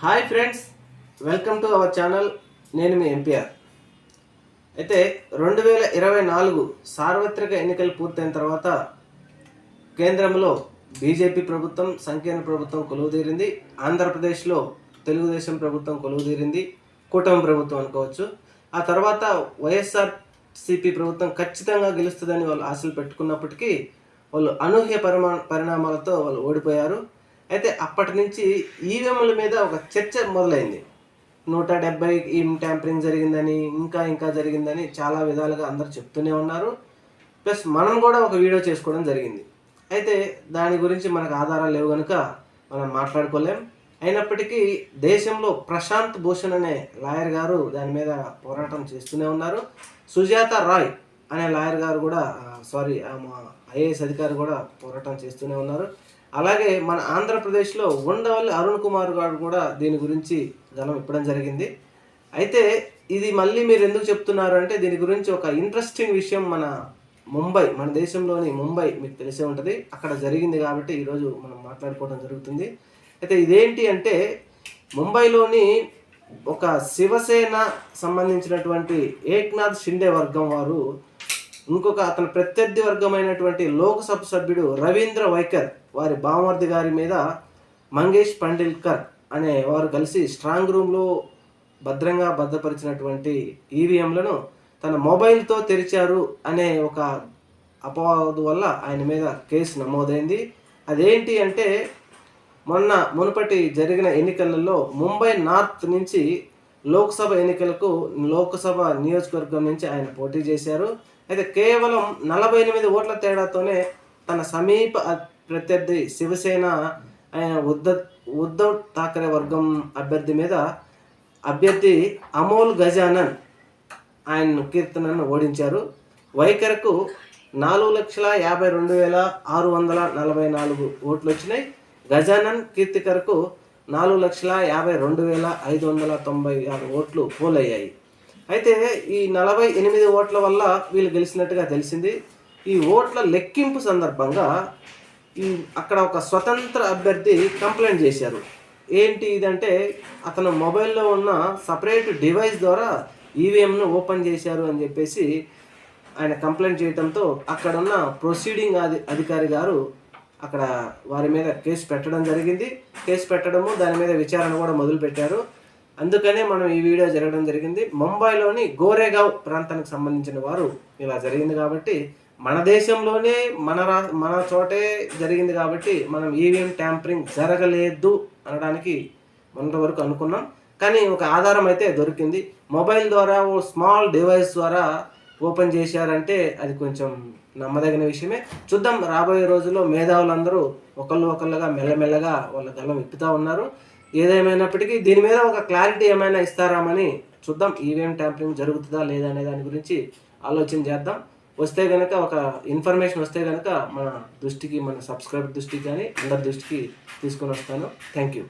Hi friends, welcome to our channel. నేను మీ MPR. అయితే 2024 సార్వత్రిక ఎన్నికలు పూర్తయిన తర్వాత కేంద్రంలో బీజేపీ ప్రభుత్వం, సంకీర్ణ ప్రభుత్వం కొలువుదీరింది. ఆంధ్రప్రదేశ్లో తెలుగుదేశం ప్రభుత్వం కొలువుదీరింది. కూటమి ప్రభుత్వం అనుకోవచ్చు. ఆ తర్వాత వైఎస్ఆర్సీపీ ప్రభుత్వం ఖచ్చితంగా గెలుస్తుందని వాళ్ళు ఆశలు పెట్టుకున్నప్పటికీ వాళ్ళు అనూహ్య పరిణామాలతో వాళ్ళు ఓడిపోయారు. అయితే అప్పటి నుంచి ఈవీఎంల మీద ఒక చర్చ మొదలైంది. 170 ట్యాంపరింగ్ జరిగిందని, ఇంకా జరిగిందని చాలా విధాలుగా అందరూ చెప్తూనే ఉన్నారు. ప్లస్ మనం కూడా ఒక వీడియో చేసుకోవడం జరిగింది. అయితే దాని గురించి మనకు ఆధారాలు లేవు కనుక మనం మాట్లాడుకోలేం. అయినప్పటికీ దేశంలో ప్రశాంత్ భూషణ్ అనే లాయర్ గారు దాని మీద పోరాటం చేస్తూనే ఉన్నారు. సుజాత రాయ్ అనే లాయర్ గారు కూడా ఐఏఎస్ అధికారి కూడా పోరాటం చేస్తూనే ఉన్నారు. అలాగే మన ఆంధ్రప్రదేశ్లో ఉండవల్లి అరుణ్ కుమార్ గారు కూడా దీని గురించి గలం ఇప్పడం జరిగింది. అయితే ఇది మళ్ళీ మీరు ఎందుకు చెప్తున్నారు అంటే దీని గురించి ఒక ఇంట్రెస్టింగ్ విషయం మన దేశంలోని ముంబై మీకు తెలిసే ఉంటుంది, అక్కడ జరిగింది కాబట్టి ఈరోజు మనం మాట్లాడుకోవడం జరుగుతుంది. అయితే ఇదేంటి అంటే ముంబైలోని ఒక శివసేన సంబంధించినటువంటి ఏక్నాథ్ షిండే వర్గం వారు ఇంకొక అతని ప్రత్యర్థి వర్గమైనటువంటి లోక్సభ సభ్యుడు రవీంద్ర వైకర్ వారి బామర్ది గారి మీద మంగేష్ పండిల్కర్ అనే వారు కలిసి స్ట్రాంగ్ రూమ్లో భద్రంగా భద్రపరిచినటువంటి ఈవీఎంలను తన మొబైల్తో తెరిచారు అనే ఒక అపవాదు వల్ల ఆయన మీద కేసు నమోదైంది. అదేంటి అంటే మునుపటి జరిగిన ఎన్నికలలో ముంబై నార్త్ నుంచి లోక్సభ ఎన్నికలకు లోక్సభ నియోజకవర్గం నుంచి ఆయన పోటీ చేశారు. అయితే కేవలం 48 ఓట్ల తేడాతోనే తన సమీప ప్రత్యర్థి శివసేన ఆయన ఉద్ధవ్ ఠాకరే వర్గం అభ్యర్థి అమోల్ గజానన్ ఆయన కీర్తనను ఓడించారు. వైఖరకు 4,52,644 ఓట్లు వచ్చినాయి. గజానన్ కీర్తికరకు 4,52,596 ఓట్లు పోలయ్యాయి. అయితే ఈ 48 ఓట్ల వల్ల వీళ్ళు గెలిచినట్టుగా తెలిసింది. ఈ ఓట్ల లెక్కింపు సందర్భంగా అక్కడ ఒక స్వతంత్ర అభ్యర్థి కంప్లైంట్ చేశారు. ఏంటి ఇదంటే అతను మొబైల్లో ఉన్న సపరేట్ డివైస్ ద్వారా ఈవీఎంను ఓపెన్ చేశారు అని చెప్పేసి ఆయన కంప్లైంట్ చేయడంతో అక్కడ ఉన్న ప్రొసీడింగ్ అధికారి గారు అక్కడ వారి మీద కేసు పెట్టడం జరిగింది. కేసు పెట్టడము దాని మీద విచారణ కూడా మొదలుపెట్టారు. అందుకనే మనం ఈ వీడియో జరగడం జరిగింది. ముంబైలోని గోరేగావ్ ప్రాంతానికి సంబంధించిన వారు ఇలా జరిగింది కాబట్టి మన దేశంలోనే మన చోటే జరిగింది కాబట్టి మనం ఈవీఎం ట్యాంపరింగ్ జరగలేదు అనడానికి మొన్నటి వరకు అనుకున్నాం. కానీ ఒక ఆధారం అయితే దొరికింది. మొబైల్ ద్వారా ఓ స్మాల్ డివైస్ ద్వారా ఓపెన్ చేశారంటే అది కొంచెం నమ్మదగిన విషయమే. చూద్దాం, రాబోయే రోజుల్లో మేధావులందరూ ఒకళ్ళుగా మెల్లమెల్లగా వాళ్ళ గలం ఇప్పుతూ ఉన్నారు. ఏదేమైనప్పటికీ దీని మీద ఒక క్లారిటీ ఏమైనా ఇస్తారామని చూద్దాం. ఈవీఎం ట్యాంపరింగ్ జరుగుతుందా లేదా అనే దాని గురించి ఆలోచన చేద్దాం. వస్తే కనుక ఒక ఇన్ఫర్మేషన్ వస్తే కనుక మన సబ్స్క్రైబర్ దృష్టికి కానీ అందరి దృష్టికి తీసుకొని వస్తాను. Thank you.